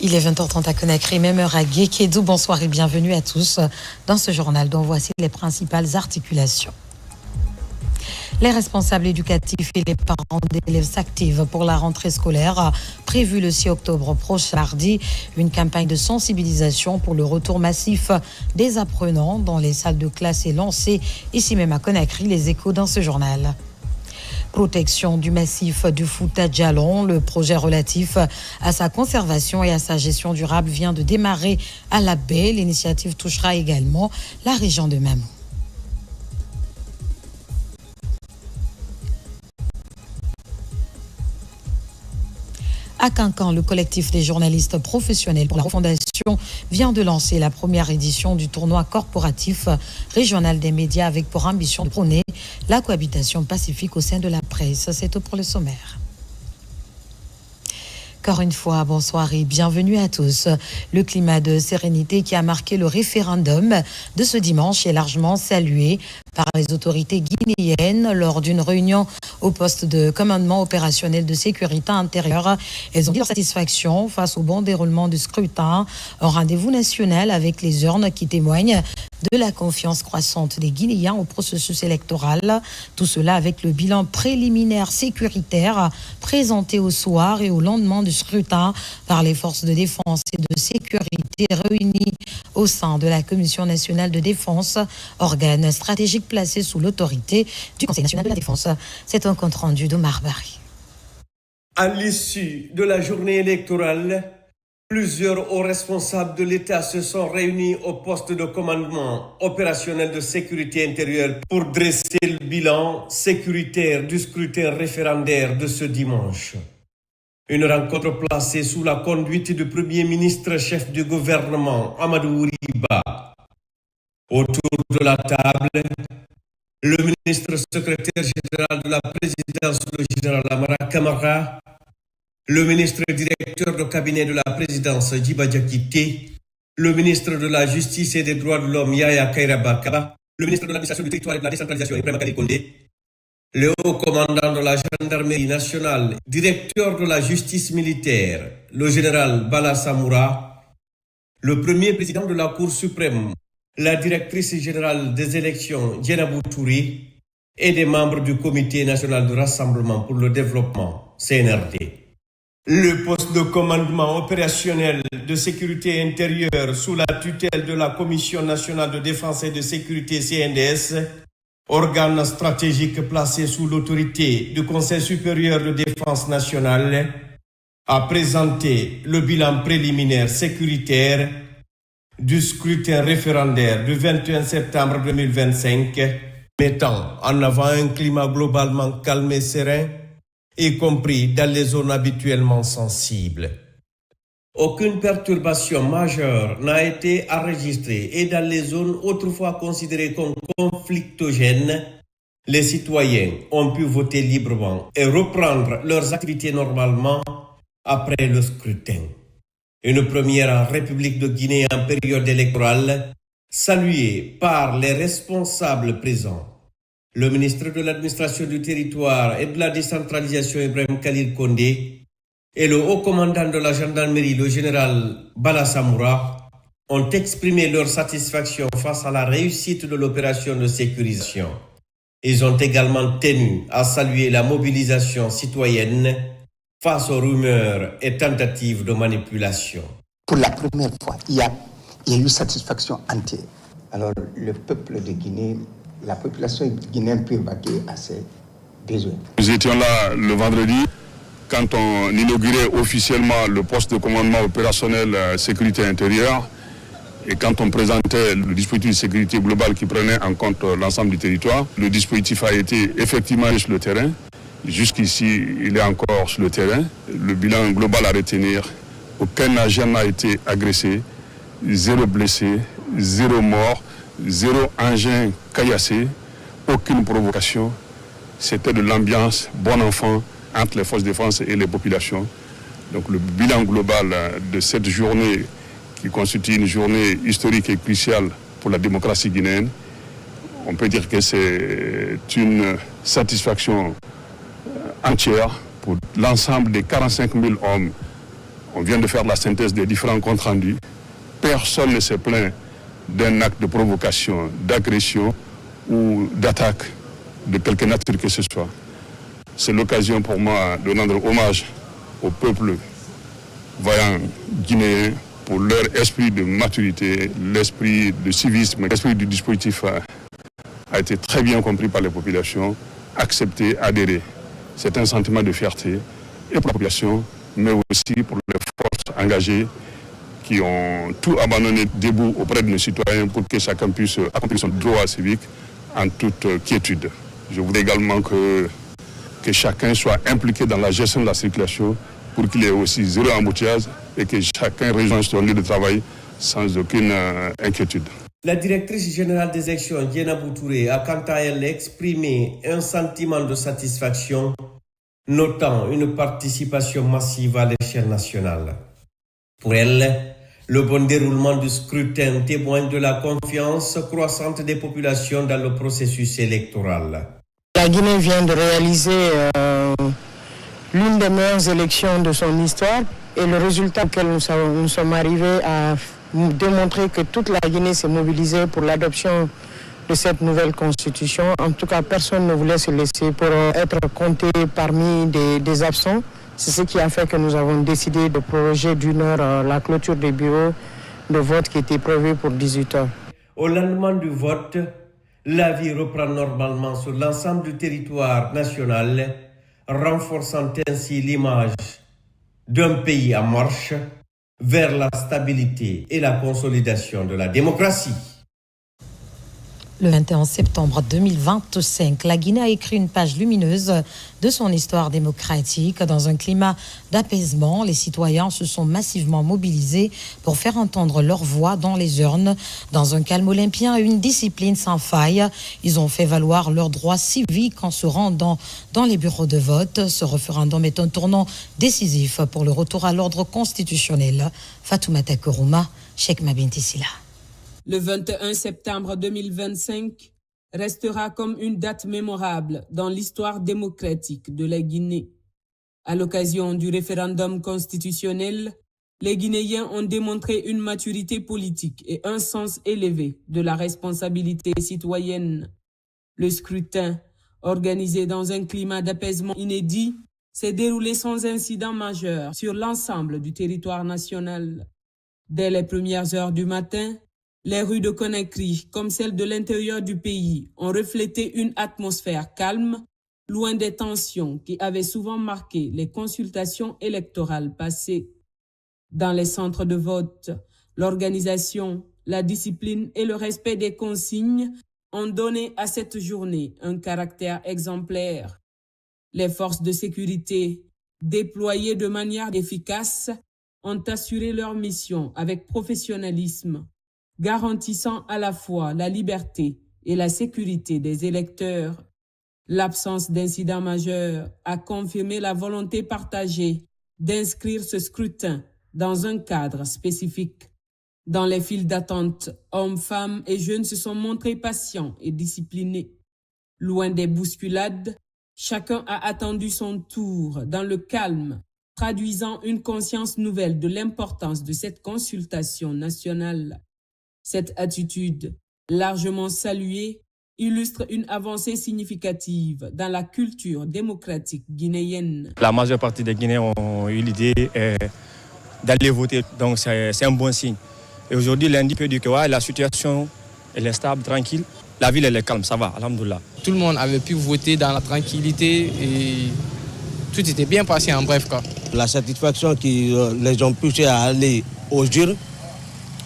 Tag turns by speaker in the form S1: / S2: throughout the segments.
S1: Il est 20h30 à Conakry, même heure à Guékédou. Bonsoir et bienvenue à tous dans ce journal dont voici les principales articulations. Les responsables éducatifs et les parents d'élèves s'activent pour la rentrée scolaire prévue le 6 octobre prochain mardi. Une campagne de sensibilisation pour le retour massif des apprenants dans les salles de classe est lancée ici même à Conakry. Les échos dans ce journal. Protection du massif du Fouta Djallon. Le projet relatif à sa conservation et à sa gestion durable vient de démarrer à la baie. L'initiative touchera également la région de Mamou. À Cancan, le collectif des journalistes professionnels pour la refondation vient de lancer la première édition du tournoi corporatif régional des médias avec pour ambition de prôner la cohabitation pacifique au sein de la presse. C'est tout pour le sommaire. Encore une fois, bonsoir et bienvenue à tous. Le climat de sérénité qui a marqué le référendum de ce dimanche est largement salué par les autorités guinéennes lors d'une réunion au poste de commandement opérationnel de sécurité intérieure. Elles ont dit leur satisfaction face au bon déroulement du scrutin, un rendez-vous national avec les urnes qui témoignent de la confiance croissante des Guinéens au processus électoral. Tout cela avec le bilan préliminaire sécuritaire présenté au soir et au lendemain du scrutin par les forces de défense et de sécurité réunies au sein de la Commission nationale de défense, organe stratégique placé sous l'autorité du Conseil national de la défense. C'est un compte rendu d'Omar Bari.
S2: À l'issue de la journée électorale, plusieurs hauts responsables de l'État se sont réunis au poste de commandement opérationnel de sécurité intérieure pour dresser le bilan sécuritaire du scrutin référendaire de ce dimanche. Une rencontre placée sous la conduite du Premier ministre chef du gouvernement, Amadou Riba. Autour de la table, le ministre secrétaire général de la présidence, le général Amara Kamara, le ministre directeur de cabinet de la présidence, Djiba Diakité, le ministre de la Justice et des Droits de l'Homme, Yaya Kairaba, le ministre de l'Administration du Territoire et de la Décentralisation, Ibrahima Kali Kondé, le haut commandant de la gendarmerie nationale, directeur de la justice militaire, le général Bala Samoura, le premier président de la Cour suprême, la directrice générale des élections, Djenabou Touré, et des membres du Comité national de rassemblement pour le développement, CNRD. Le poste de commandement opérationnel de sécurité intérieure sous la tutelle de la Commission nationale de défense et de sécurité CNDS, organe stratégique placé sous l'autorité du Conseil supérieur de défense nationale, a présenté le bilan préliminaire sécuritaire du scrutin référendaire du 21 septembre 2025, mettant en avant un climat globalement calme et serein, y compris dans les zones habituellement sensibles. Aucune perturbation majeure n'a été enregistrée et dans les zones autrefois considérées comme conflictogènes, les citoyens ont pu voter librement et reprendre leurs activités normalement après le scrutin. Une première en République de Guinée en période électorale, saluée par les responsables présents. Le ministre de l'Administration du Territoire et de la Décentralisation, Ibrahima Khalil Kondé, et le haut commandant de la gendarmerie, le général Bala Samoura, ont exprimé leur satisfaction face à la réussite de l'opération de sécurisation. Ils ont également tenu à saluer la mobilisation citoyenne face aux rumeurs et tentatives de manipulation.
S3: Pour la première fois, il y a eu satisfaction entière. Alors, le peuple de Guinée, la population guinéenne peut vaquer à ses besoins.
S4: Nous étions là le vendredi quand on inaugurait officiellement le poste de commandement opérationnel sécurité intérieure et quand on présentait le dispositif de sécurité globale qui prenait en compte l'ensemble du territoire. Le dispositif a été effectivement sur le terrain. Jusqu'ici, il est encore sur le terrain. Le bilan global à retenir, aucun agent n'a été agressé, 0 blessé, 0 mort, 0 engin caillassé, aucune provocation. C'était de l'ambiance bon enfant entre les forces de défense et les populations. Donc le bilan global de cette journée qui constitue une journée historique et cruciale pour la démocratie guinéenne, on peut dire que c'est une satisfaction entière pour l'ensemble des 45 000 hommes On vient de faire la synthèse des différents comptes rendus. Personne ne s'est plaint d'un acte de provocation, d'agression ou d'attaque de quelque nature que ce soit. C'est l'occasion pour moi de rendre hommage au peuple vaillant guinéen pour leur esprit de maturité, l'esprit de civisme, l'esprit du dispositif a été très bien compris par les populations, accepté, adhéré. C'est un sentiment de fierté et pour la population, mais aussi pour les forces engagées qui ont tout abandonné debout auprès de nos citoyens pour que chacun puisse accomplir son droit civique en toute quiétude. Je voudrais également que chacun soit impliqué dans la gestion de la circulation pour qu'il y ait aussi zéro embouteillage et que chacun rejoigne son lieu de travail sans aucune inquiétude.
S2: La directrice générale des élections, Diena Boutouré, a quant à elle exprimé un sentiment de satisfaction, notant une participation massive à l'échelle nationale. Pour elle, le bon déroulement du scrutin témoigne de la confiance croissante des populations dans le processus électoral.
S5: La Guinée vient de réaliser l'une des meilleures élections de son histoire et le résultat auquel nous sommes arrivés a démontré que toute la Guinée s'est mobilisée pour l'adoption de cette nouvelle constitution. En tout cas, personne ne voulait se laisser pour être compté parmi des absents. C'est ce qui a fait que nous avons décidé de proroger d'une heure la clôture des bureaux de vote qui était prévue pour 18 heures.
S2: Au lendemain du vote, la vie reprend normalement sur l'ensemble du territoire national, renforçant ainsi l'image d'un pays en marche vers la stabilité et la consolidation de la démocratie.
S1: Le 21 septembre 2025, la Guinée a écrit une page lumineuse de son histoire démocratique. Dans un climat d'apaisement, les citoyens se sont massivement mobilisés pour faire entendre leur voix dans les urnes. Dans un calme olympien et une discipline sans faille, ils ont fait valoir leurs droits civiques en se rendant dans les bureaux de vote. Ce référendum est un tournant décisif pour le retour à l'ordre constitutionnel. Fatoumata Kourouma, Cheikh Mabinti Silla.
S6: Le 21 septembre 2025 restera comme une date mémorable dans l'histoire démocratique de la Guinée. À l'occasion du référendum constitutionnel, les Guinéens ont démontré une maturité politique et un sens élevé de la responsabilité citoyenne. Le scrutin, organisé dans un climat d'apaisement inédit, s'est déroulé sans incident majeur sur l'ensemble du territoire national. Dès les premières heures du matin, les rues de Conakry, comme celles de l'intérieur du pays, ont reflété une atmosphère calme, loin des tensions qui avaient souvent marqué les consultations électorales passées. Dans les centres de vote, l'organisation, la discipline et le respect des consignes ont donné à cette journée un caractère exemplaire. Les forces de sécurité, déployées de manière efficace, ont assuré leur mission avec professionnalisme, garantissant à la fois la liberté et la sécurité des électeurs. L'absence d'incidents majeurs a confirmé la volonté partagée d'inscrire ce scrutin dans un cadre spécifique. Dans les files d'attente, hommes, femmes et jeunes se sont montrés patients et disciplinés. Loin des bousculades, chacun a attendu son tour dans le calme, traduisant une conscience nouvelle de l'importance de cette consultation nationale. Cette attitude, largement saluée, illustre une avancée significative dans la culture démocratique guinéenne.
S7: La majeure partie des Guinéens ont eu l'idée d'aller voter, donc c'est un bon signe. Et aujourd'hui, lundi peut dire que la situation elle est stable, tranquille. La ville elle est calme, ça va, alhamdoulilah.
S8: Tout le monde avait pu voter dans la tranquillité et tout était bien passé en bref cas.
S9: La satisfaction qu'ils les ont poussés à aller aux urnes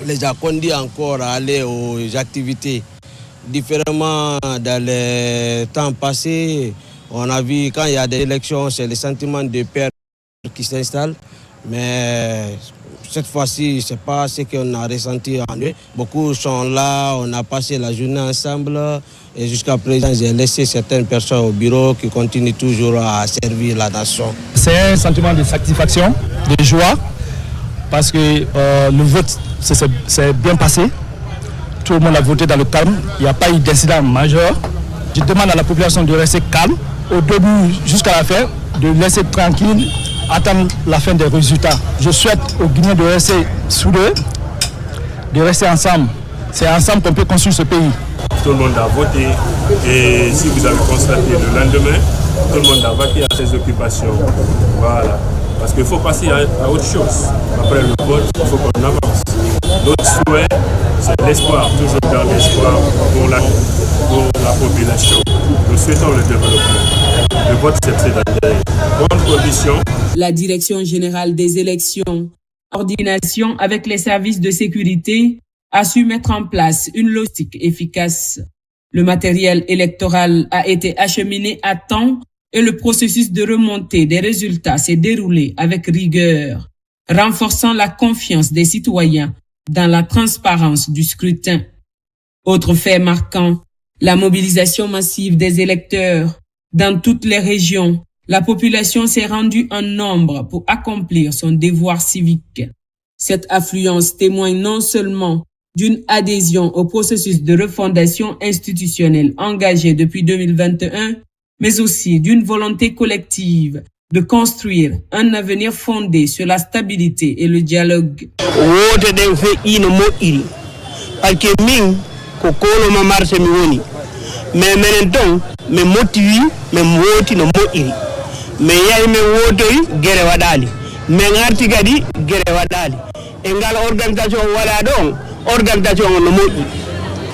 S9: les a conduits encore à aller aux activités. Différemment dans les temps passés, on a vu quand il y a des élections, c'est le sentiment de peur qui s'installe. Mais cette fois-ci, ce n'est pas ce qu'on a ressenti en eux. Beaucoup sont là, on a passé la journée ensemble. Et jusqu'à présent, j'ai laissé certaines personnes au bureau qui continuent toujours à servir la nation.
S10: C'est un sentiment de satisfaction, de joie, parce que le vote s'est bien passé. Tout le monde a voté dans le calme. Il n'y a pas eu d'incident majeur. Je demande à la population de rester calme au début jusqu'à la fin, de laisser tranquille attendre la fin des résultats. Je souhaite aux Guinéens de rester soudés, de rester ensemble. C'est ensemble qu'on peut construire ce pays.
S11: Tout le monde a voté et si vous avez constaté le lendemain, tout le monde a vaqué à ses occupations. Voilà. Parce qu'il faut passer à autre chose. Après le vote, il faut qu'on avance. Notre souhait, c'est l'espoir, toujours dans l'espoir pour la population. Nous souhaitons le développement. Le vote, c'est dans des bonnes conditions.
S6: La Direction générale des élections, en coordination avec les services de sécurité, a su mettre en place une logistique efficace. Le matériel électoral a été acheminé à temps et le processus de remontée des résultats s'est déroulé avec rigueur, renforçant la confiance des citoyens dans la transparence du scrutin. Autre fait marquant, la mobilisation massive des électeurs. Dans toutes les régions, la population s'est rendue en nombre pour accomplir son devoir civique. Cette affluence témoigne non seulement d'une adhésion au processus de refondation institutionnelle engagé depuis 2021, mais aussi d'une volonté collective de construire un avenir fondé sur la stabilité et le dialogue.
S9: Organisation no moƴƴi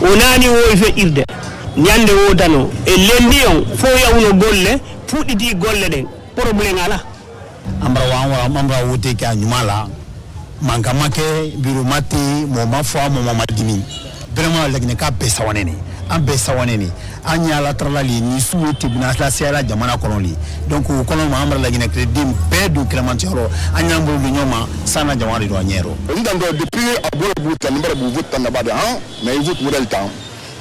S9: wonani wowi feƴƴirde ñande wotano e lendi on fo yawno golle fuɗɗiti golle ɗen probléme ala
S12: ambra wote ke a ɲuman la mankama kɛ biro ma te mɔgɔ ma fɔ a mɔgɔ ma dimi vraiment laginɛ k'a bɛɛ sawanɛ ne an bɛɛ sawanɛ ne an ɲɛ ala tarala li ni su ye tribunal la seyala jamana kɔnɔ li donc o kɔnɔ ma an bara laginɛ kɛ den bɛɛ don kɛlɛmancɛyɔrɔ an y'an bolo don ɲɔgɔn ma sanna jamana de don a ɲɛyɔrɔ
S13: n dan dɔ depuis a bolo b'u tan ni bara b'u vote tan na ba de han mais il vote modèle tan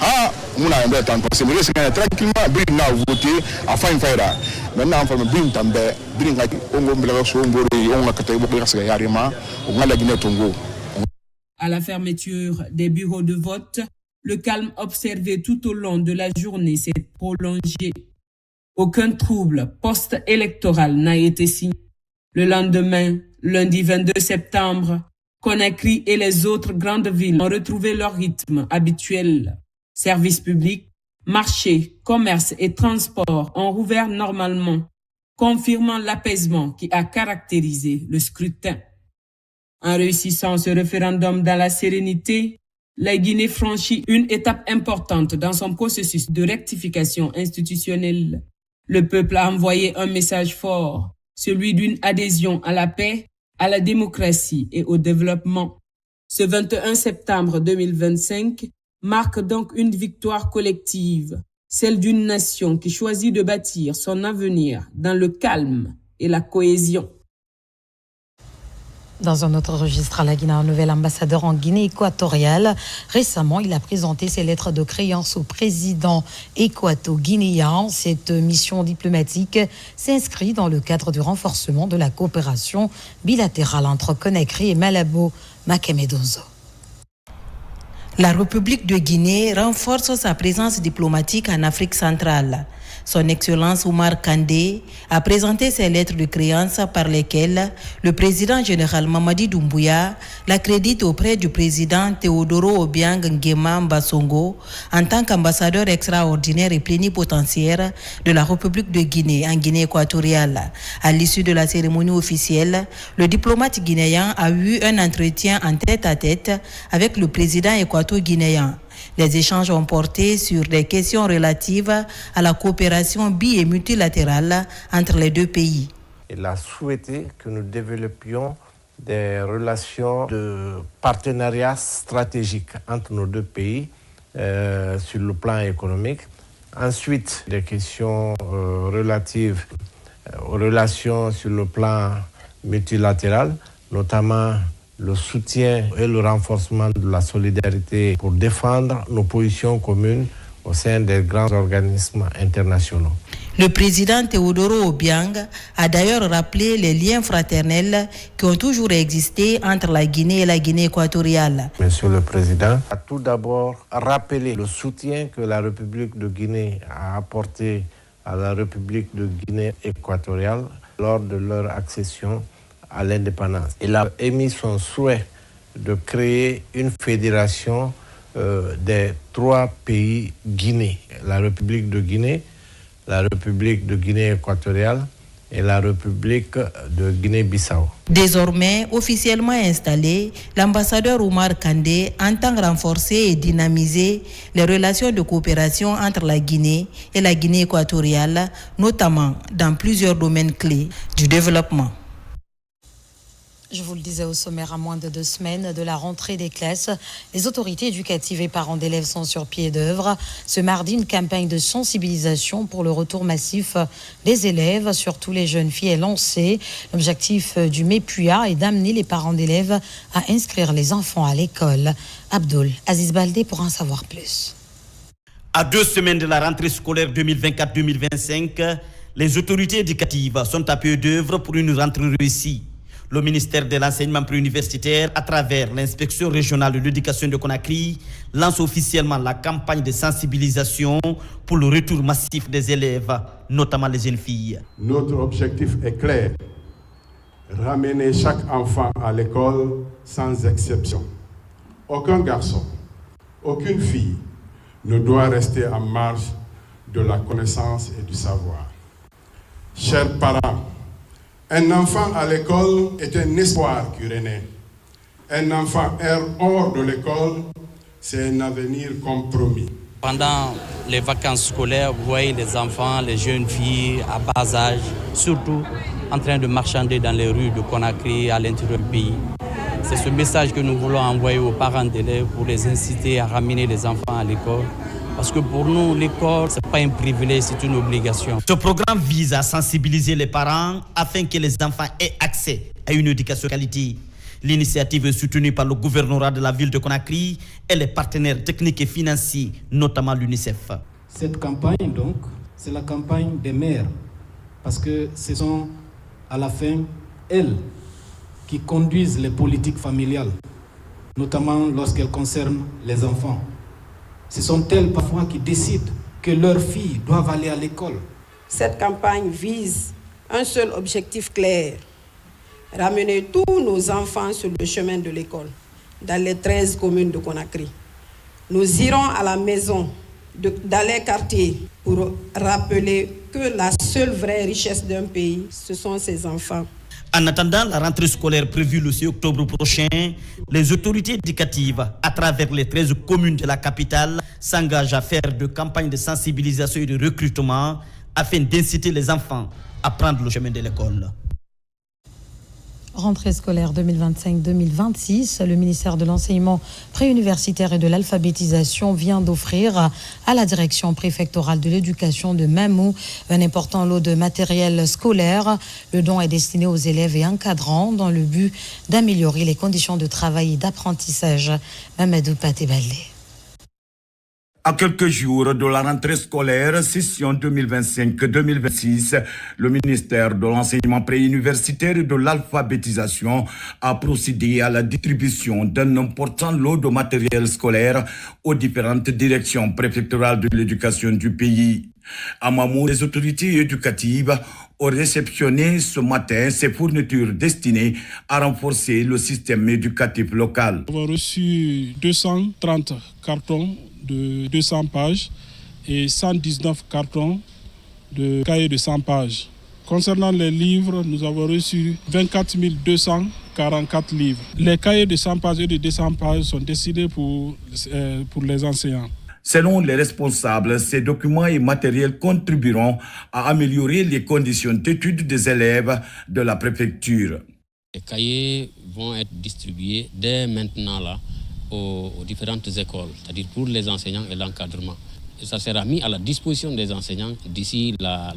S13: ah muna yan bɛɛ tan parce que c'est que tranquillement biri n'a voté a fa in fayra maintenant en forme biri tan bɛɛ biri ka ongo mbele so ngoro ongo ka tay bokka ka yarima o ngala laginɛ tongo.
S6: À la fermeture des bureaux de vote, le calme observé tout au long de la journée s'est prolongé. Aucun trouble post-électoral n'a été signé. Le lendemain, lundi 22 septembre, Conakry et les autres grandes villes ont retrouvé leur rythme habituel. Services publics, marchés, commerces et transports ont rouvert normalement, confirmant l'apaisement qui a caractérisé le scrutin. En réussissant ce référendum dans la sérénité, la Guinée franchit une étape importante dans son processus de rectification institutionnelle. Le peuple a envoyé un message fort, celui d'une adhésion à la paix, à la démocratie et au développement. Ce 21 septembre 2025 marque donc une victoire collective, celle d'une nation qui choisit de bâtir son avenir dans le calme et la cohésion.
S1: Dans un autre registre, à la Guinée, un nouvel ambassadeur en Guinée équatoriale. Récemment, il a présenté ses lettres de créance au président équato-guinéen. Cette mission diplomatique s'inscrit dans le cadre du renforcement de la coopération bilatérale entre Conakry et Malabo Makamedozo.
S14: La République de Guinée renforce sa présence diplomatique en Afrique centrale. Son Excellence Oumar Kandé a présenté ses lettres de créance par lesquelles le président général Mamadi Doumbouya l'accrédite auprès du président Théodoro Obiang Nguema Mbassongo en tant qu'ambassadeur extraordinaire et plénipotentiaire de la République de Guinée en Guinée équatoriale. À l'issue de la cérémonie officielle, le diplomate guinéen a eu un entretien en tête-à-tête avec le président équato-guinéen. Les échanges ont porté sur des questions relatives à la coopération bi- et multilatérale entre les deux pays.
S15: Il a souhaité que nous développions des relations de partenariat stratégique entre nos deux pays sur le plan économique. Ensuite, des questions relatives aux relations sur le plan multilatéral, notamment le soutien et le renforcement de la solidarité pour défendre nos positions communes au sein des grands organismes internationaux.
S14: Le président Théodoro Obiang a d'ailleurs rappelé les liens fraternels qui ont toujours existé entre la Guinée et la Guinée équatoriale.
S15: Monsieur le Président a tout d'abord rappelé le soutien que la République de Guinée a apporté à la République de Guinée équatoriale lors de leur accession à l'indépendance. Il a émis son souhait de créer une fédération des 3 pays Guinée, la République de Guinée, la République de Guinée équatoriale et la République de Guinée-Bissau.
S14: Désormais officiellement installé, l'ambassadeur Oumar Kandé entend renforcer et dynamiser les relations de coopération entre la Guinée et la Guinée équatoriale, notamment dans plusieurs domaines clés du développement.
S1: Je vous le disais au sommaire, à moins de 2 semaines de la rentrée des classes, les autorités éducatives et parents d'élèves sont sur pied d'œuvre. Ce mardi, une campagne de sensibilisation pour le retour massif des élèves, surtout les jeunes filles, est lancée. L'objectif du MEPUA est d'amener les parents d'élèves à inscrire les enfants à l'école. Abdul Aziz Baldé pour en savoir plus.
S16: À 2 semaines de la rentrée scolaire 2024-2025, les autorités éducatives sont à pied d'œuvre pour une rentrée réussie. Le ministère de l'enseignement préuniversitaire, à travers l'inspection régionale de l'éducation de Conakry, lance officiellement la campagne de sensibilisation pour le retour massif des élèves, notamment les jeunes filles.
S17: Notre objectif est clair, ramener chaque enfant à l'école sans exception. Aucun garçon, aucune fille ne doit rester en marge de la connaissance et du savoir. Chers parents, un enfant à l'école est un espoir qui renaît. Un enfant hors de l'école, c'est un avenir compromis.
S18: Pendant les vacances scolaires, vous voyez les enfants, les jeunes filles à bas âge, surtout en train de marchander dans les rues de Conakry à l'intérieur du pays. C'est ce message que nous voulons envoyer aux parents d'élèves pour les inciter à ramener les enfants à l'école. Parce que pour nous, l'école, ce n'est pas un privilège, c'est une obligation.
S16: Ce programme vise à sensibiliser les parents afin que les enfants aient accès à une éducation de qualité. L'initiative est soutenue par le gouvernorat de la ville de Conakry et les partenaires techniques et financiers, notamment l'UNICEF.
S19: Cette campagne, donc, c'est la campagne des mères. Parce que ce sont, à la fin, elles qui conduisent les politiques familiales, notamment lorsqu'elles concernent les enfants. Ce sont elles parfois qui décident que leurs filles doivent aller à l'école.
S20: Cette campagne vise un seul objectif clair, ramener tous nos enfants sur le chemin de l'école, dans les 13 communes de Conakry. Nous irons à la maison dans les quartiers pour rappeler que la seule vraie richesse d'un pays, ce sont ses enfants.
S16: En attendant la rentrée scolaire prévue le 6 octobre prochain, les autorités éducatives, à travers les 13 communes de la capitale, s'engagent à faire de campagnes de sensibilisation et de recrutement afin d'inciter les enfants à prendre le chemin de l'école.
S1: Rentrée scolaire 2025-2026, le ministère de l'enseignement préuniversitaire et de l'alphabétisation vient d'offrir à la direction préfectorale de l'éducation de Mamou un important lot de matériel scolaire. Le don est destiné aux élèves et encadrants dans le but d'améliorer les conditions de travail et d'apprentissage. Mamadou Paté-Baldé.
S21: À quelques jours de la rentrée scolaire, session 2025-2026, le ministère de l'enseignement préuniversitaire et de l'alphabétisation a procédé à la distribution d'un important lot de matériel scolaire aux différentes directions préfectorales de l'éducation du pays. À Mamou, les autorités éducatives ont réceptionné ce matin ces fournitures destinées à renforcer le système éducatif local.
S22: Nous avons reçu 230 cartons de 200 pages et 119 cartons de cahiers de 100 pages. Concernant les livres, nous avons reçu 24 244 livres. Les cahiers de 100 pages et de 200 pages sont destinés pour les enseignants.
S21: Selon les responsables, ces documents et matériels contribueront à améliorer les conditions d'études des élèves de la préfecture.
S23: Les cahiers vont être distribués dès maintenant là aux différentes écoles, c'est-à-dire pour les enseignants et l'encadrement. Et ça sera mis à la disposition des enseignants d'ici la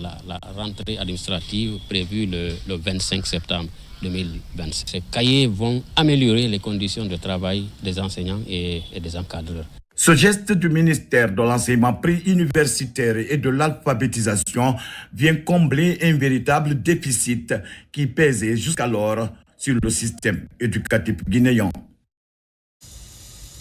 S23: rentrée administrative prévue le 25 septembre 2025. Ces cahiers vont améliorer les conditions de travail des enseignants et des encadreurs.
S21: Ce geste du ministère de l'enseignement préuniversitaire et de l'alphabétisation vient combler un véritable déficit qui pesait jusqu'alors sur le système éducatif guinéen.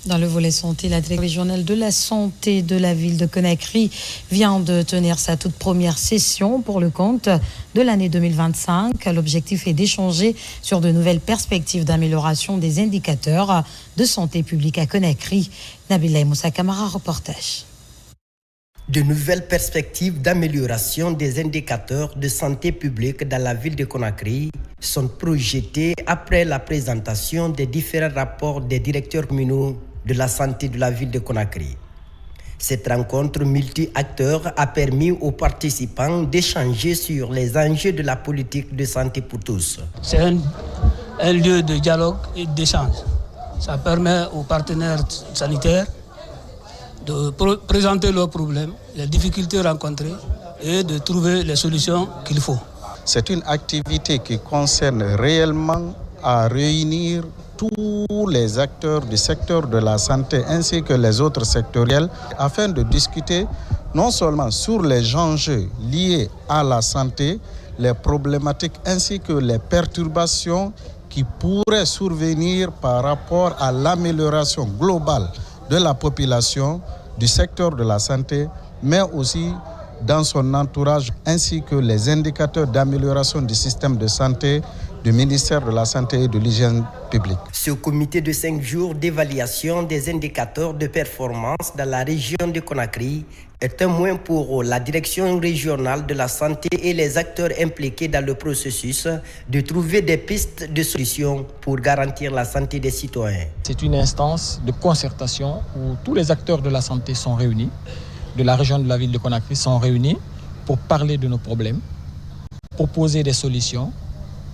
S1: Dans le volet santé, la direction régionale de la santé de la ville de Conakry vient de tenir sa toute première session pour le compte de l'année 2025. L'objectif est d'échanger sur de nouvelles perspectives d'amélioration des indicateurs de santé publique à Conakry. Nabila Moussa Kamara, reportage.
S3: De nouvelles perspectives d'amélioration des indicateurs de santé publique dans la ville de Conakry sont projetées après la présentation des différents rapports des directeurs communaux de la santé de la ville de Conakry. Cette rencontre multi-acteurs a permis aux participants d'échanger sur les enjeux de la politique de santé pour tous.
S4: C'est un lieu de dialogue et d'échange. Ça permet aux partenaires sanitaires de présenter leurs problèmes, les difficultés rencontrées et de trouver les solutions qu'il faut.
S5: C'est une activité qui concerne réellement à réunir tous les acteurs du secteur de la santé ainsi que les autres sectoriels afin de discuter non seulement sur les enjeux liés à la santé, les problématiques ainsi que les perturbations qui pourraient survenir par rapport à l'amélioration globale de la population du secteur de la santé, mais aussi dans son entourage, ainsi que les indicateurs d'amélioration du système de santé du ministère de la Santé et de l'Hygiène publique.
S3: Ce comité de 5 jours d'évaluation des indicateurs de performance dans la région de Conakry est un moyen pour la direction régionale de la santé et les acteurs impliqués dans le processus de trouver des pistes de solutions pour garantir la santé des citoyens.
S24: C'est une instance de concertation où tous les acteurs de la santé sont réunis, de la région de la ville de Conakry sont réunis pour parler de nos problèmes, proposer des solutions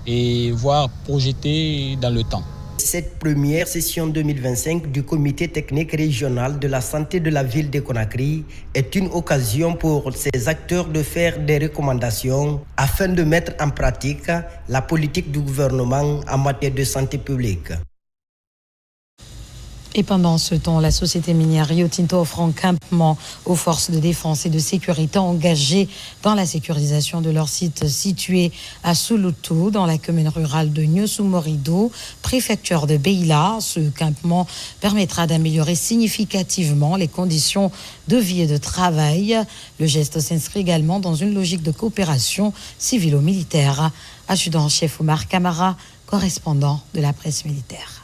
S24: et voir projeter dans le temps.
S3: Cette première session 2025 du comité technique régional de la santé de la ville de Conakry est une occasion pour ces acteurs de faire des recommandations afin de mettre en pratique la politique du gouvernement en matière de santé publique.
S1: Et pendant ce temps, la société minière Rio Tinto offre un campement aux forces de défense et de sécurité engagées dans la sécurisation de leur site situé à Sulutu, dans la commune rurale de Nyossumorido, préfecture de Beila. Ce campement permettra d'améliorer significativement les conditions de vie et de travail. Le geste s'inscrit également dans une logique de coopération civilo-militaire. Adjudant-chef Omar Kamara, correspondant de la presse militaire.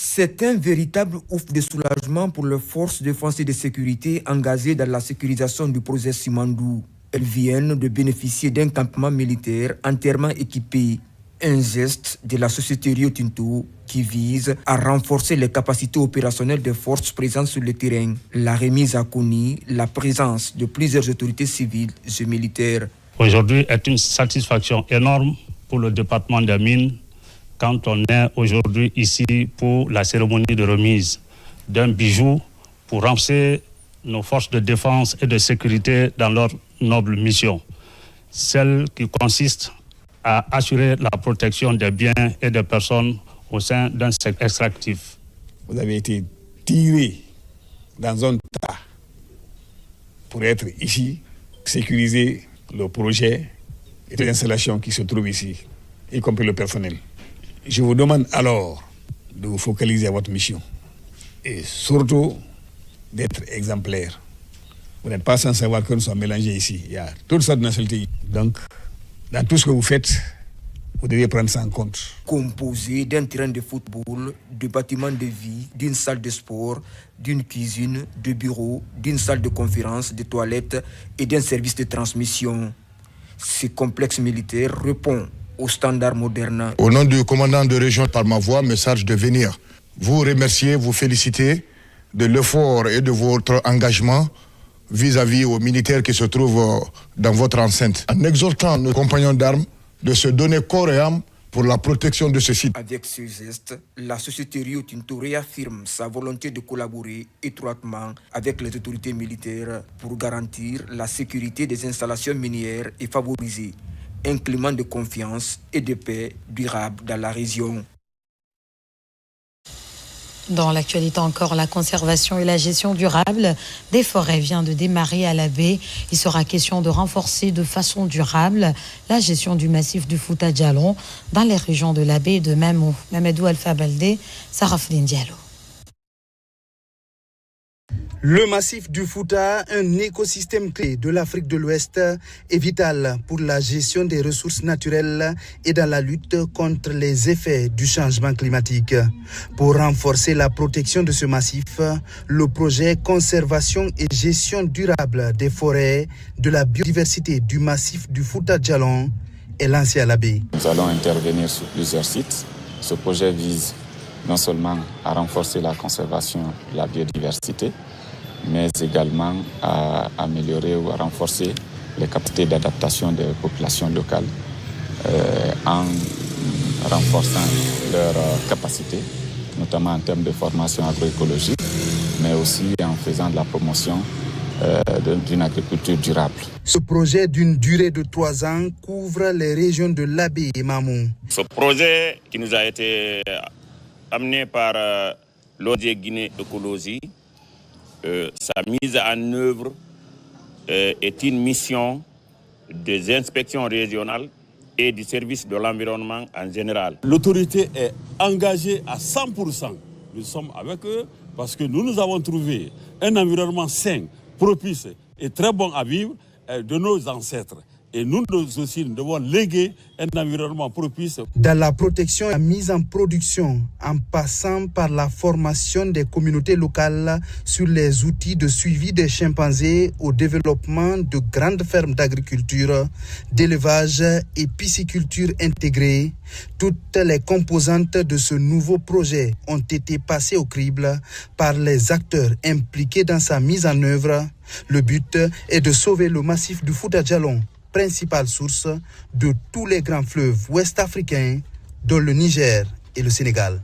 S25: C'est un véritable ouf de soulagement pour les forces de défense et de sécurité engagées dans la sécurisation du projet Simandou. Elles viennent de bénéficier d'un campement militaire entièrement équipé. Un geste de la société Rio Tinto qui vise à renforcer les capacités opérationnelles des forces présentes sur le terrain. La remise a connu la présence de plusieurs autorités civiles et militaires.
S26: Aujourd'hui est une satisfaction énorme pour le département des mines quand on est aujourd'hui ici pour la cérémonie de remise d'un bijou pour renforcer nos forces de défense et de sécurité dans leur noble mission, celle qui consiste à assurer la protection des biens et des personnes au sein d'un secteur extractif.
S27: Vous avez été tiré dans un tas pour être ici, sécuriser le projet et les installations qui se trouvent ici, y compris le personnel. Je vous demande alors de vous focaliser à votre mission et surtout d'être exemplaire. Vous n'êtes pas sans savoir que nous sommes mélangés ici. Il y a toutes sortes de nationalités. Donc, dans tout ce que vous faites, vous devez prendre ça en compte.
S25: Composé d'un terrain de football, de bâtiments de vie, d'une salle de sport, d'une cuisine, de bureaux, d'une salle de conférence, de toilettes et d'un service de transmission. Ce complexe militaire répond aux standards modernes.
S13: Au nom du commandant de région, par ma voix, me charge de venir vous remercier, vous féliciter de l'effort et de votre engagement vis-à-vis aux militaires qui se trouvent dans votre enceinte, en exhortant nos compagnons d'armes de se donner corps et âme pour la protection de ce site.
S25: Avec ce geste, la société Rio Tinto réaffirme sa volonté de collaborer étroitement avec les autorités militaires pour garantir la sécurité des installations minières et favoriser un climat de confiance et de paix durable dans la région.
S1: Dans l'actualité encore, la conservation et la gestion durable des forêts vient de démarrer à la baie. Il sera question de renforcer de façon durable la gestion du massif du Fouta Djallon dans les régions de la baie de Mamou. Mamadou Alpha Baldé, Sarafline Diallo.
S2: Le massif du Fouta, un écosystème clé de l'Afrique de l'Ouest, est vital pour la gestion des ressources naturelles et dans la lutte contre les effets du changement climatique. Pour renforcer la protection de ce massif, le projet Conservation et gestion durable des forêts de la biodiversité du massif du Fouta Djallon est lancé à la baie.
S7: Nous allons intervenir sur plusieurs sites. Ce projet vise non seulement à renforcer la conservation de la biodiversité, mais également à améliorer ou à renforcer les capacités d'adaptation des populations locales en renforçant leurs capacités, notamment en termes de formation agroécologique, mais aussi en faisant de la promotion d'une agriculture durable.
S2: Ce projet d'une durée de 3 ans couvre les régions de l'Abbé et Mamou.
S8: Ce projet qui nous a été amené par l'ONG Guinée Écologie, sa mise en œuvre est une mission des inspections régionales et du service de l'environnement en général.
S9: L'autorité est engagée à 100%. Nous sommes avec eux parce que nous avons trouvé un environnement sain, propice et très bon à vivre de nos ancêtres. Et nous aussi, nous devons léguer un environnement propice.
S2: Dans la protection et la mise en production, en passant par la formation des communautés locales sur les outils de suivi des chimpanzés au développement de grandes fermes d'agriculture, d'élevage et pisciculture intégrée, toutes les composantes de ce nouveau projet ont été passées au crible par les acteurs impliqués dans sa mise en œuvre. Le but est de sauver le massif du Fouta Djallon, principale source de tous les grands fleuves ouest-africains, dont le Niger et le Sénégal.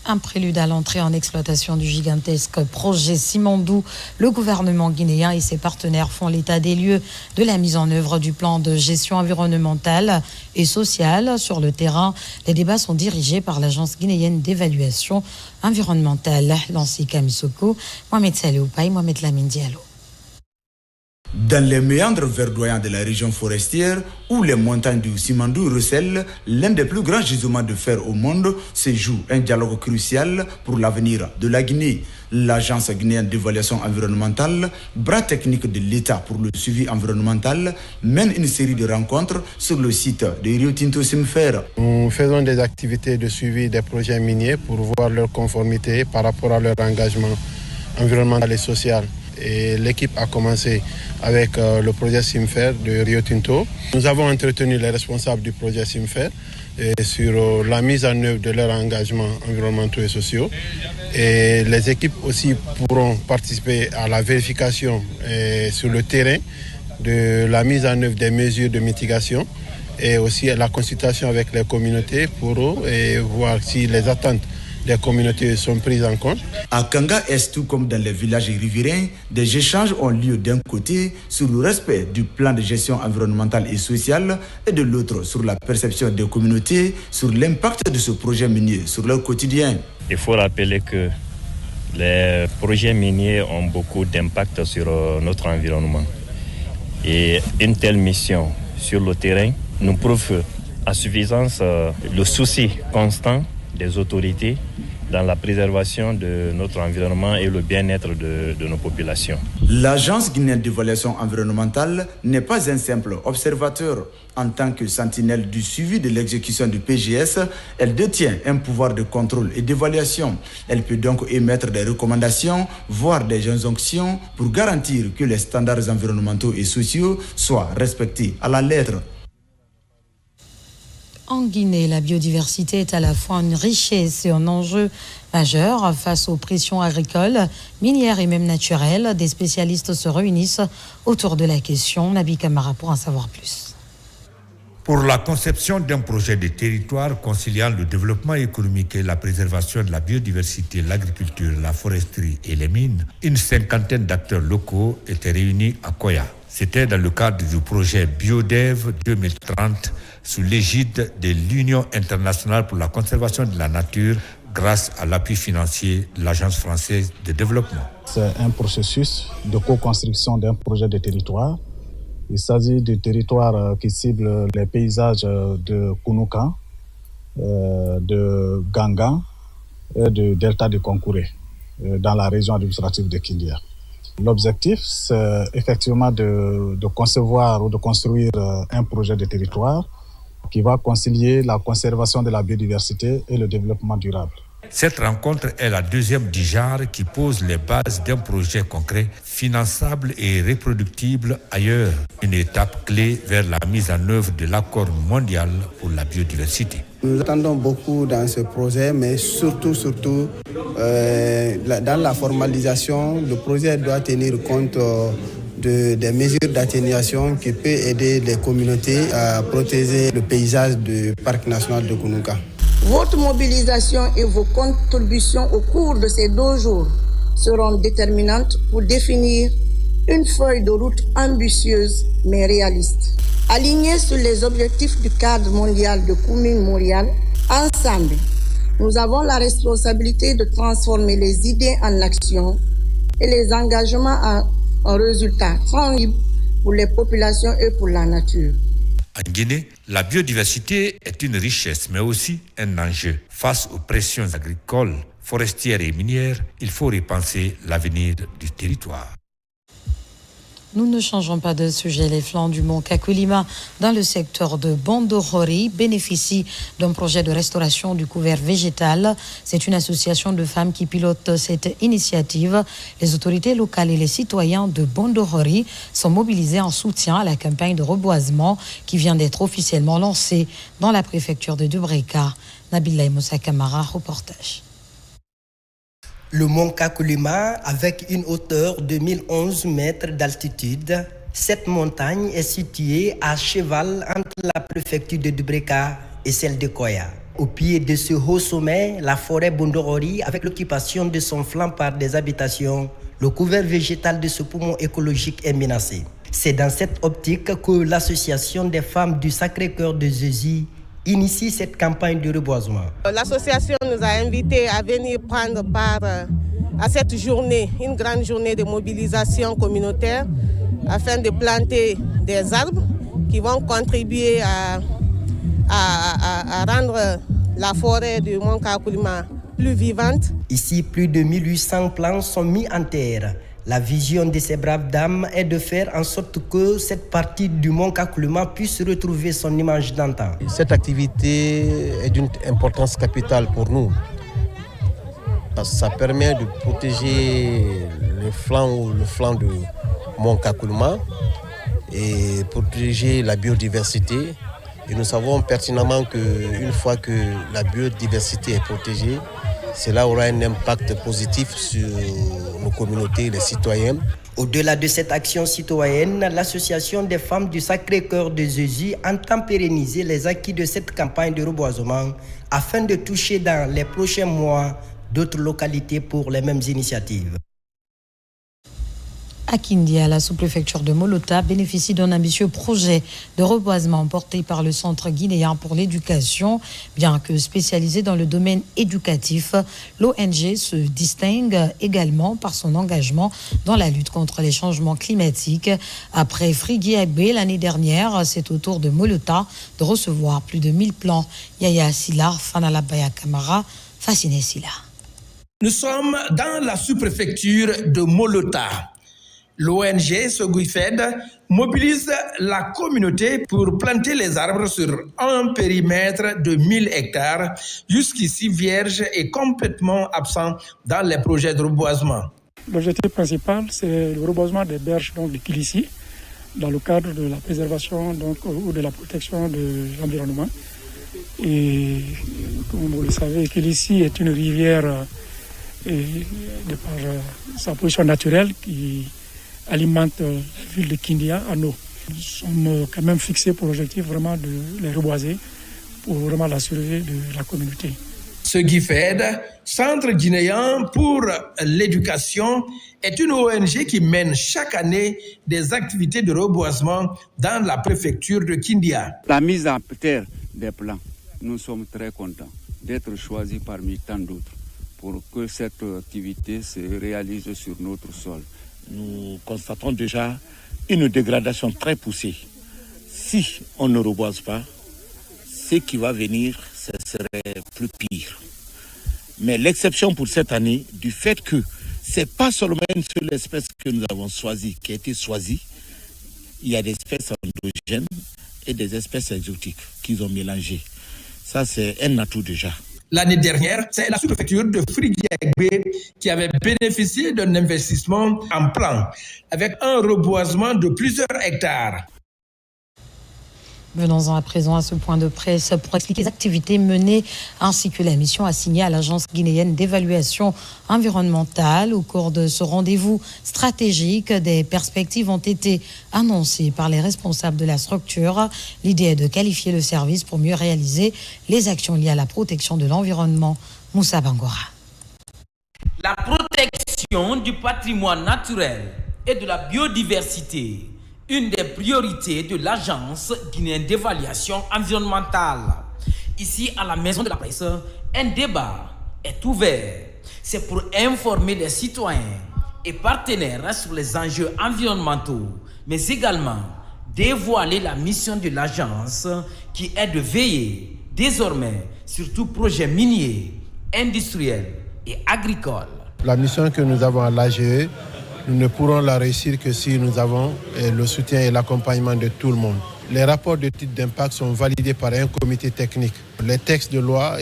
S1: Un prélude à l'entrée en exploitation du gigantesque projet Simandou. Le gouvernement guinéen et ses partenaires font l'état des lieux de la mise en œuvre du plan de gestion environnementale et sociale sur le terrain. Les débats sont dirigés par l'agence guinéenne d'évaluation environnementale. Lancy Kamisoko, Mohamed Saleh Oupaï, Mohamed Lamine Diallo.
S10: Dans les méandres verdoyants de la région forestière, où les montagnes du Simandou recèlent l'un des plus grands gisements de fer au monde, se joue un dialogue crucial pour l'avenir de la Guinée. L'agence guinéenne d'évaluation environnementale, bras technique de l'État pour le suivi environnemental, mène une série de rencontres sur le site de Rio Tinto Simfer.
S11: Nous faisons des activités de suivi des projets miniers pour voir leur conformité par rapport à leur engagement environnemental et social. Et l'équipe a commencé avec le projet Simfer de Rio Tinto. Nous avons entretenu les responsables du projet Simfer sur la mise en œuvre de leurs engagements environnementaux et sociaux. Et les équipes aussi pourront participer à la vérification sur le terrain de la mise en œuvre des mesures de mitigation et aussi à la consultation avec les communautés pour voir si les attentes des communautés sont prises en compte.
S10: À Kanga Est, tout comme dans les villages riverains, des échanges ont lieu d'un côté sur le respect du plan de gestion environnementale et sociale et de l'autre sur la perception des communautés sur l'impact de ce projet minier sur leur quotidien.
S12: Il faut rappeler que les projets miniers ont beaucoup d'impact sur notre environnement. Et une telle mission sur le terrain nous prouve à suffisance le souci constant des autorités dans la préservation de notre environnement et le bien-être de nos populations.
S10: L'agence guinéenne d'évaluation environnementale n'est pas un simple observateur. En tant que sentinelle du suivi de l'exécution du PGS, elle détient un pouvoir de contrôle et d'évaluation. Elle peut donc émettre des recommandations, voire des injonctions pour garantir que les standards environnementaux et sociaux soient respectés à la lettre.
S1: En Guinée, la biodiversité est à la fois une richesse et un enjeu majeur face aux pressions agricoles, minières et même naturelles. Des spécialistes se réunissent autour de la question. Nabi Kamara pour en savoir plus.
S28: Pour la conception d'un projet de territoire conciliant le développement économique et la préservation de la biodiversité, l'agriculture, la foresterie et les mines, une 50aine d'acteurs locaux étaient réunis à Koya. C'était dans le cadre du projet BioDev 2030 sous l'égide de l'Union internationale pour la conservation de la nature grâce à l'appui financier de l'Agence française de développement.
S19: C'est un processus de co-construction d'un projet de territoire. Il s'agit du territoire qui cible les paysages de Kounuka, de Ganga et du delta de Konkouré.
S6: dans la région administrative de Kindia. L'objectif, c'est effectivement de concevoir ou de construire un projet de territoire qui va concilier la conservation de la biodiversité et le développement durable.
S28: Cette rencontre est la deuxième du genre qui pose les bases d'un projet concret, finançable et reproductible ailleurs. Une étape clé vers la mise en œuvre de l'accord mondial pour la biodiversité.
S14: Nous attendons beaucoup dans ce projet, mais surtout, dans la formalisation, le projet doit tenir compte des mesures d'atténuation qui peuvent aider les communautés à protéger le paysage du parc national de Gounouka.
S15: Votre mobilisation et vos contributions au cours de ces 2 jours seront déterminantes pour définir une feuille de route ambitieuse mais réaliste. Alignée sur les objectifs du cadre mondial de Kunming-Montréal, ensemble, nous avons la responsabilité de transformer les idées en actions et les engagements en résultats tangibles pour les populations et pour la nature.
S28: En Guinée, la biodiversité est une richesse, mais aussi un enjeu. Face aux pressions agricoles, forestières et minières, il faut repenser l'avenir du territoire.
S1: Nous ne changeons pas de sujet. Les flancs du mont Kakulima dans le secteur de Bondorori bénéficient d'un projet de restauration du couvert végétal. C'est une association de femmes qui pilote cette initiative. Les autorités locales et les citoyens de Bondorori sont mobilisés en soutien à la campagne de reboisement qui vient d'être officiellement lancée dans la préfecture de Dubreka. Nabila Moussa Kamara, reportage.
S3: Le mont Kakulima, avec une hauteur de 1011 mètres d'altitude, cette montagne est située à cheval entre la préfecture de Dubreka et celle de Koya. Au pied de ce haut sommet, la forêt Bondorori, avec l'occupation de son flanc par des habitations, le couvert végétal de ce poumon écologique est menacé. C'est dans cette optique que l'association des femmes du Sacré-Cœur de Jésus initie cette campagne de reboisement.
S16: L'association nous a invités à venir prendre part à cette journée, une grande journée de mobilisation communautaire afin de planter des arbres qui vont contribuer à rendre la forêt du mont Kakulima plus vivante.
S3: Ici, plus de 1800 plants sont mis en terre. La vision de ces braves dames est de faire en sorte que cette partie du mont Kakulima puisse retrouver son image d'antan.
S17: Cette activité est d'une importance capitale pour nous. Ça permet de protéger le flanc du mont Kakulima et protéger la biodiversité. Et nous savons pertinemment qu'une fois que la biodiversité est protégée, cela aura un impact positif sur nos communautés et les citoyens.
S3: Au-delà de cette action citoyenne, l'association des femmes du Sacré-Cœur de Jésus entend pérenniser les acquis de cette campagne de reboisement afin de toucher dans les prochains mois d'autres localités pour les mêmes initiatives.
S1: À Kindia, la sous-préfecture de Molota bénéficie d'un ambitieux projet de reboisement porté par le Centre guinéen pour l'éducation. Bien que spécialisé dans le domaine éducatif, l'ONG se distingue également par son engagement dans la lutte contre les changements climatiques. Après Frigui-Agbé l'année dernière, c'est au tour de Molota de recevoir plus de 1000 plants. Yaya Silla, Fanalabaya Kamara, Fasciné Silla.
S18: Nous sommes dans la sous-préfecture de Molota. L'ONG Seguifed mobilise la communauté pour planter les arbres sur un périmètre de 1000 hectares, jusqu'ici vierge et complètement absent dans les projets de reboisement.
S20: L'objectif principal, c'est le reboisement des berges de Kilissi, dans le cadre de la préservation ou de la protection de l'environnement. Et comme vous le savez, Kilissi est une rivière de par sa position naturelle qui alimente la ville de Kindia en eau. Nous sommes quand même fixés pour l'objectif vraiment de les reboiser pour vraiment la survie de la communauté.
S18: Seguifed, Centre guinéen pour l'éducation, est une ONG qui mène chaque année des activités de reboisement dans la préfecture de Kindia.
S22: La mise en terre des plans, nous sommes très contents d'être choisis parmi tant d'autres pour que cette activité se réalise sur notre sol.
S29: Nous constatons déjà une dégradation très poussée. Si on ne reboise pas, ce qui va venir, ce serait plus pire. Mais l'exception pour cette année, du fait que c'est pas seulement une seule espèce que nous avons choisie, qui a été choisie. Il y a des espèces endogènes et des espèces exotiques qu'ils ont mélangées. Ça, c'est un atout déjà.
S18: L'année dernière, c'est la sous-préfecture de Friguiagbé qui avait bénéficié d'un investissement en plan avec un reboisement de plusieurs hectares.
S1: Venons-en à présent à ce point de presse pour expliquer les activités menées ainsi que la mission assignée à l'Agence guinéenne d'évaluation environnementale. Au cours de ce rendez-vous stratégique, des perspectives ont été annoncées par les responsables de la structure. L'idée est de qualifier le service pour mieux réaliser les actions liées à la protection de l'environnement. Moussa Bangora.
S4: La protection du patrimoine naturel et de la biodiversité, une des priorités de l'Agence guinéenne d'évaluation environnementale. Ici, à la Maison de la Presse, un débat est ouvert. C'est pour informer les citoyens et partenaires sur les enjeux environnementaux, mais également dévoiler la mission de l'Agence qui est de veiller désormais sur tout projet minier, industriel et agricole.
S11: La mission que nous avons à l'AGE, nous ne pourrons la réussir que si nous avons le soutien et l'accompagnement de tout le monde. Les rapports d'études d'impact sont validés par un comité technique. Les textes de loi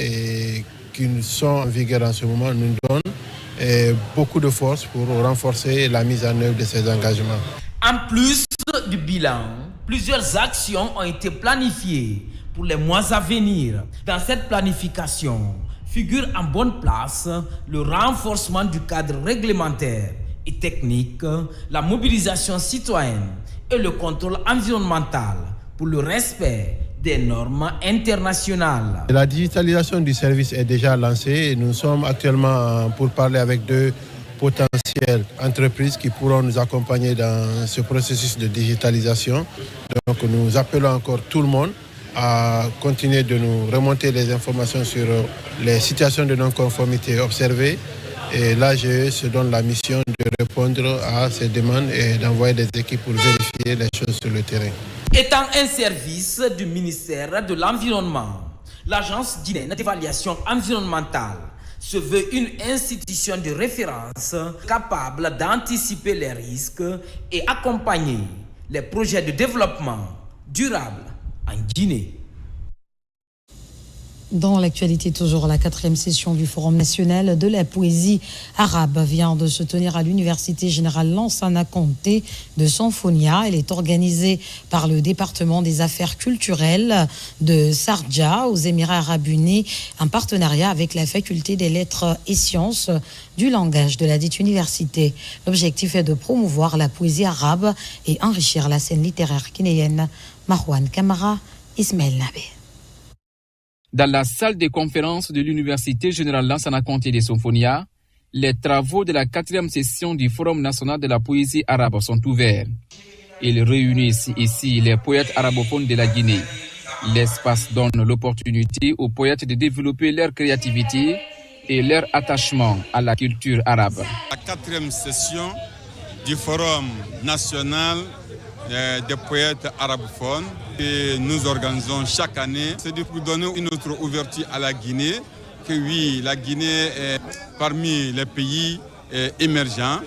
S11: qui sont en vigueur en ce moment nous donnent beaucoup de force pour renforcer la mise en œuvre de ces engagements.
S4: En plus du bilan, plusieurs actions ont été planifiées pour les mois à venir. Dans cette planification figure en bonne place le renforcement du cadre réglementaire et technique, la mobilisation citoyenne et le contrôle environnemental pour le respect des normes internationales.
S11: La digitalisation du service est déjà lancée et nous sommes actuellement pour parler avec 2 potentielles entreprises qui pourront nous accompagner dans ce processus de digitalisation. Donc nous appelons encore tout le monde à continuer de nous remonter les informations sur les situations de non-conformité observées. Et l'AGE se donne la mission de répondre à ces demandes et d'envoyer des équipes pour vérifier les choses sur le terrain.
S4: Étant un service du ministère de l'Environnement, l'Agence guinéenne d'évaluation environnementale se veut une institution de référence capable d'anticiper les risques et accompagner les projets de développement durable en Guinée.
S1: Dans l'actualité, toujours la 4e session du Forum national de la poésie arabe vient de se tenir à l'Université générale Lansana Conté de Sanfonia. Elle est organisée par le département des affaires culturelles de Sharjah aux Émirats arabes unis, en partenariat avec la faculté des lettres et sciences du langage de la dite université. L'objectif est de promouvoir la poésie arabe et enrichir la scène littéraire guinéenne. Marwan Kamara, Ismaël Nabé.
S5: Dans la salle des conférences de l'Université générale Lansana Conté de Sanfonia, les travaux de la 4e session du Forum national de la poésie arabe sont ouverts. Ils réunissent ici les poètes arabophones de la Guinée. L'espace donne l'opportunité aux poètes de développer leur créativité et leur attachement à la culture arabe.
S13: La 4e session du Forum national des poètes arabophones que nous organisons chaque année. C'est pour donner une autre ouverture à la Guinée, que oui, la Guinée est parmi les pays émergents,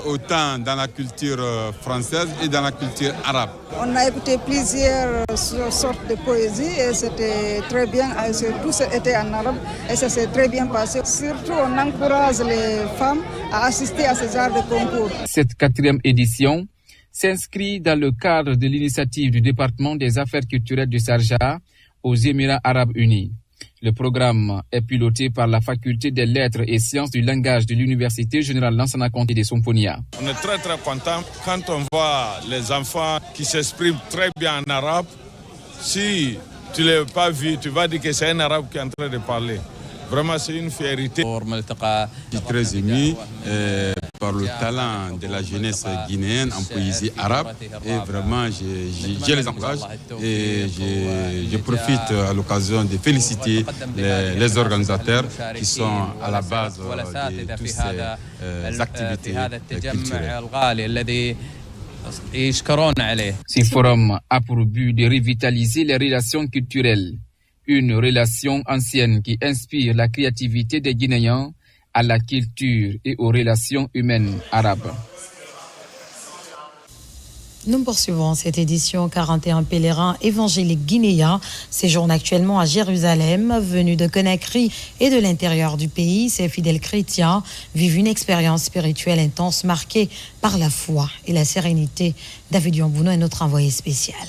S13: autant dans la culture française et dans la culture arabe.
S21: On a écouté plusieurs sortes de poésie et c'était très bien, tout était en arabe et ça s'est très bien passé. Surtout, on encourage les femmes à assister à ces genres de concours.
S5: Cette 4e édition s'inscrit dans le cadre de l'initiative du département des affaires culturelles de Sharjah aux Émirats arabes unis. Le programme est piloté par la faculté des lettres et sciences du langage de l'Université générale Lansana Conté de Sanfonia.
S13: On est très content quand on voit les enfants qui s'expriment très bien en arabe. Si tu ne l'as pas vu, tu vas dire que c'est un arabe qui est en train de parler. Vraiment, c'est une fierté.
S23: Je suis très ému par le talent de la jeunesse guinéenne en poésie arabe et vraiment, je les encourage et je profite à l'occasion de féliciter les organisateurs qui sont à la base de toutes ces activités culturelles.
S5: Ce forum a pour but de revitaliser les relations culturelles. Une relation ancienne qui inspire la créativité des Guinéens à la culture et aux relations humaines arabes.
S1: Nous poursuivons cette édition. 41 pèlerins évangéliques guinéens séjournent actuellement à Jérusalem, venus de Conakry et de l'intérieur du pays. Ces fidèles chrétiens vivent une expérience spirituelle intense marquée par la foi et la sérénité. David Yambouno est notre envoyé spécial.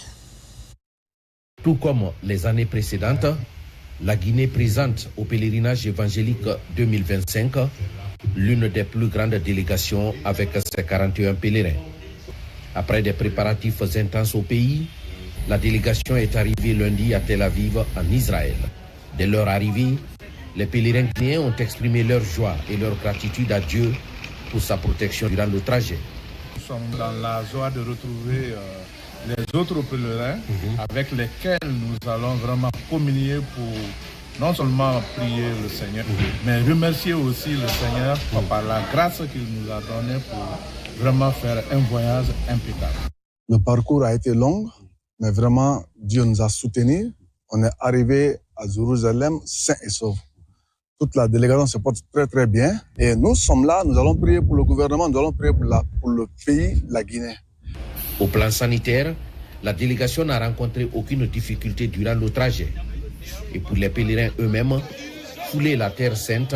S2: Tout comme les années précédentes, la Guinée présente au pèlerinage évangélique 2025 l'une des plus grandes délégations avec ses 41 pèlerins. Après des préparatifs intenses au pays, la délégation est arrivée lundi à Tel Aviv, en Israël. Dès leur arrivée, les pèlerins guinéens ont exprimé leur joie et leur gratitude à Dieu pour sa protection durant le trajet.
S7: Nous sommes dans la joie de retrouver les autres pèlerins avec lesquels nous allons vraiment communier pour non seulement prier le Seigneur, mais remercier aussi le Seigneur par la grâce qu'il nous a donnée pour vraiment faire un voyage impeccable.
S11: Le parcours a été long, mais vraiment Dieu nous a soutenus. On est arrivé à Jérusalem sain et sauf. Toute la délégation se porte très très bien. Et nous sommes là, nous allons prier pour le gouvernement, nous allons prier pour le pays, la Guinée.
S2: Au plan sanitaire, la délégation n'a rencontré aucune difficulté durant le trajet. Et pour les pèlerins eux-mêmes, fouler la Terre Sainte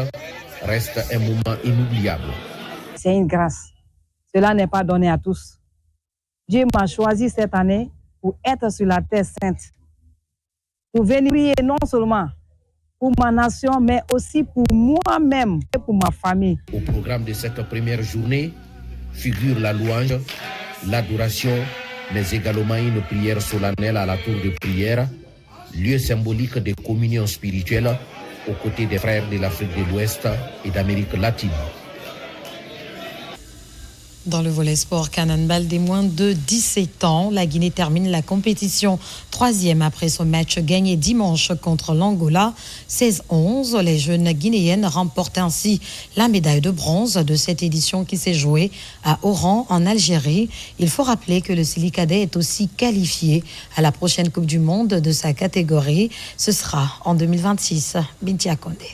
S2: reste un moment inoubliable.
S8: C'est une grâce. Cela n'est pas donné à tous. Dieu m'a choisi cette année pour être sur la Terre Sainte, pour venir prier non seulement pour ma nation, mais aussi pour moi-même et pour ma famille.
S2: Au programme de cette première journée figure la louange, l'adoration, mais également une prière solennelle à la tour de prière, lieu symbolique de communion spirituelle aux côtés des frères de l'Afrique de l'Ouest et d'Amérique latine.
S1: Dans le volet sport, Cannes-Ball des moins de 17 ans, la Guinée termine la compétition 3e après son match gagné dimanche contre l'Angola. 16-11, les jeunes guinéennes remportent ainsi la médaille de bronze de cette édition qui s'est jouée à Oran en Algérie. Il faut rappeler que le Sili Cadet est aussi qualifié à la prochaine Coupe du Monde de sa catégorie. Ce sera en 2026. Bintia Condé.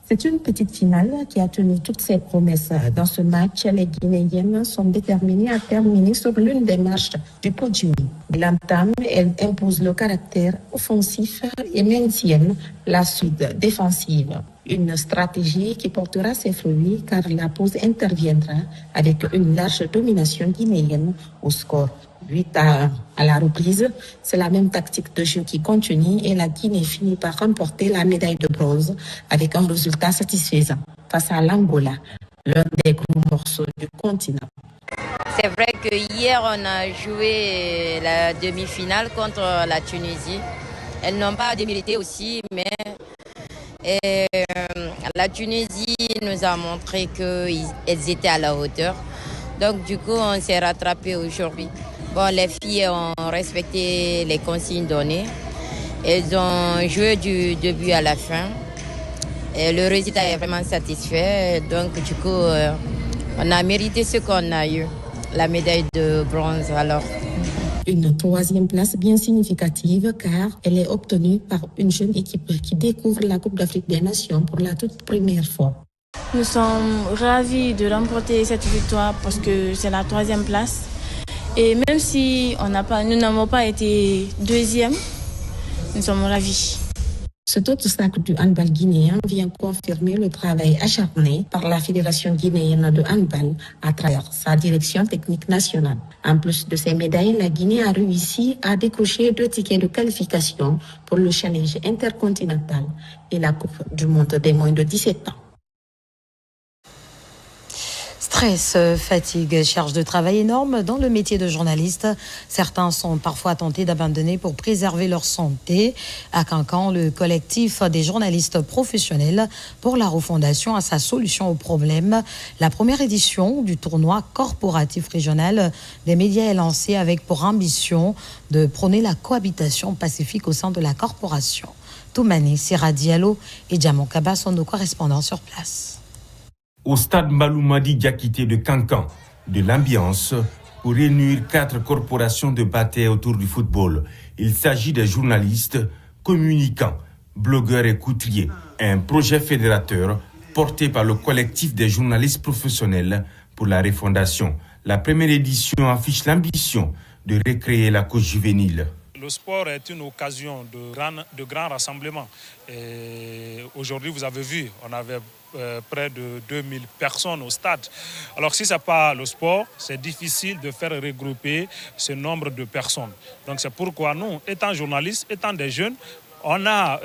S9: C'est une petite finale qui a tenu toutes ses promesses. Dans ce match, les Guinéennes sont déterminées à terminer sur l'une des marches du podium. L'entame, elle impose le caractère offensif et maintiennent la suite défensive. Une stratégie qui portera ses fruits car la pause interviendra avec une large domination guinéenne au score 8-1 à la reprise. C'est la même tactique de jeu qui continue et la Guinée finit par remporter la médaille de bronze avec un résultat satisfaisant face à l'Angola, l'un des gros morceaux du continent.
S12: C'est vrai que hier on a joué la demi-finale contre la Tunisie. Elles n'ont pas démérité aussi, mais la Tunisie nous a montré qu'elles étaient à la hauteur. Donc du coup on s'est rattrapé aujourd'hui. Bon, les filles ont respecté les consignes données. Elles ont joué du début à la fin. Et le résultat est vraiment satisfait. Donc, du coup, on a mérité ce qu'on a eu, la médaille de bronze. Alors.
S9: Une 3e place bien significative car elle est obtenue par une jeune équipe qui découvre la Coupe d'Afrique des Nations pour la toute première fois.
S24: Nous sommes ravis de remporter cette victoire parce que c'est la 3e place. Et même si nous n'avons pas été 2e, nous sommes ravis.
S9: Cet obstacle du handball guinéen vient confirmer le travail acharné par la Fédération guinéenne de handball à travers sa direction technique nationale. En plus de ces médailles, la Guinée a réussi à décrocher 2 tickets de qualification pour le challenge intercontinental et la Coupe du monde des moins de 17 ans.
S1: Stress, fatigue, charge de travail énorme dans le métier de journaliste. Certains sont parfois tentés d'abandonner pour préserver leur santé. À Cancan, le collectif des journalistes professionnels pour la refondation a sa solution au problème. La première édition du tournoi corporatif régional des médias est lancée avec pour ambition de prôner la cohabitation pacifique au sein de la corporation. Toumani, Sira Diallo et Djamon Kaba sont nos correspondants sur place.
S25: Au stade Maloumadi Diakité de Cancan, de l'ambiance pour réunir 4 corporations de bataille autour du football. Il s'agit des journalistes, communicants, blogueurs et couturiers. Un projet fédérateur porté par le collectif des journalistes professionnels pour la refondation. La première édition affiche l'ambition de recréer la cause juvénile.
S6: Le sport est une occasion de grand rassemblement. Aujourd'hui, vous avez vu, on avait près de 2000 personnes au stade. Alors si ce n'est pas le sport, c'est difficile de faire regrouper ce nombre de personnes. Donc c'est pourquoi nous, étant journalistes, étant des jeunes, on a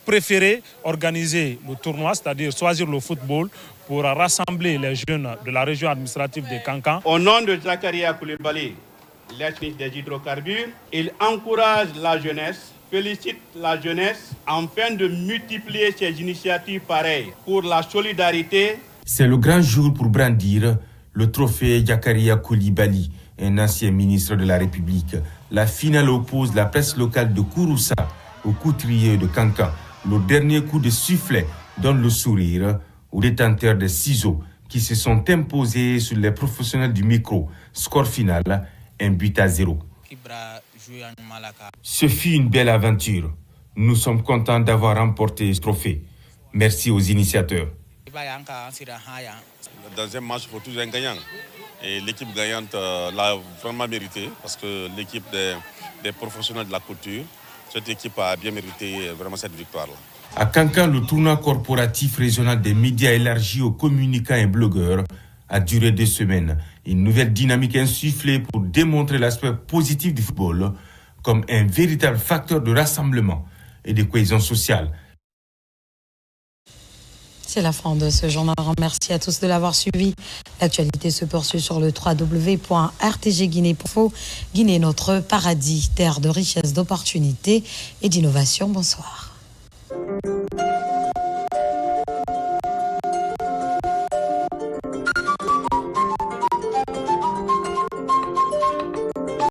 S6: préféré organiser le tournoi, c'est-à-dire choisir le football pour rassembler les jeunes de la région administrative de Kankan.
S10: Au nom de Zakaria Koulibaly, l'ex-ministre des hydrocarbures, il encourage la jeunesse, félicite la jeunesse afin de multiplier ces initiatives pareilles pour la solidarité.
S25: C'est le grand jour pour brandir le trophée Zakaria Koulibaly, un ancien ministre de la République. La finale oppose la presse locale de Kouroussa au couturier de Kankan. Le dernier coup de sifflet donne le sourire aux détenteurs des ciseaux qui se sont imposés sur les professionnels du micro. Score final, 1-0. Ce fut une belle aventure. Nous sommes contents d'avoir remporté ce trophée. Merci aux initiateurs.
S14: Dans un match, il faut toujours un gagnant. Et l'équipe gagnante l'a vraiment mérité parce que l'équipe des professionnels de la couture, cette équipe a bien mérité vraiment cette victoire-là.
S25: À Kankan, le tournoi corporatif régional des médias élargi aux communicants et blogueurs a duré 2 semaines. Une nouvelle dynamique insufflée pour démontrer l'aspect positif du football comme un véritable facteur de rassemblement et de cohésion sociale.
S1: C'est la fin de ce journal. Merci à tous de l'avoir suivi. L'actualité se poursuit sur le www.rtgguinée.info. Guinée, notre paradis, terre de richesse, d'opportunités et d'innovation. Bonsoir.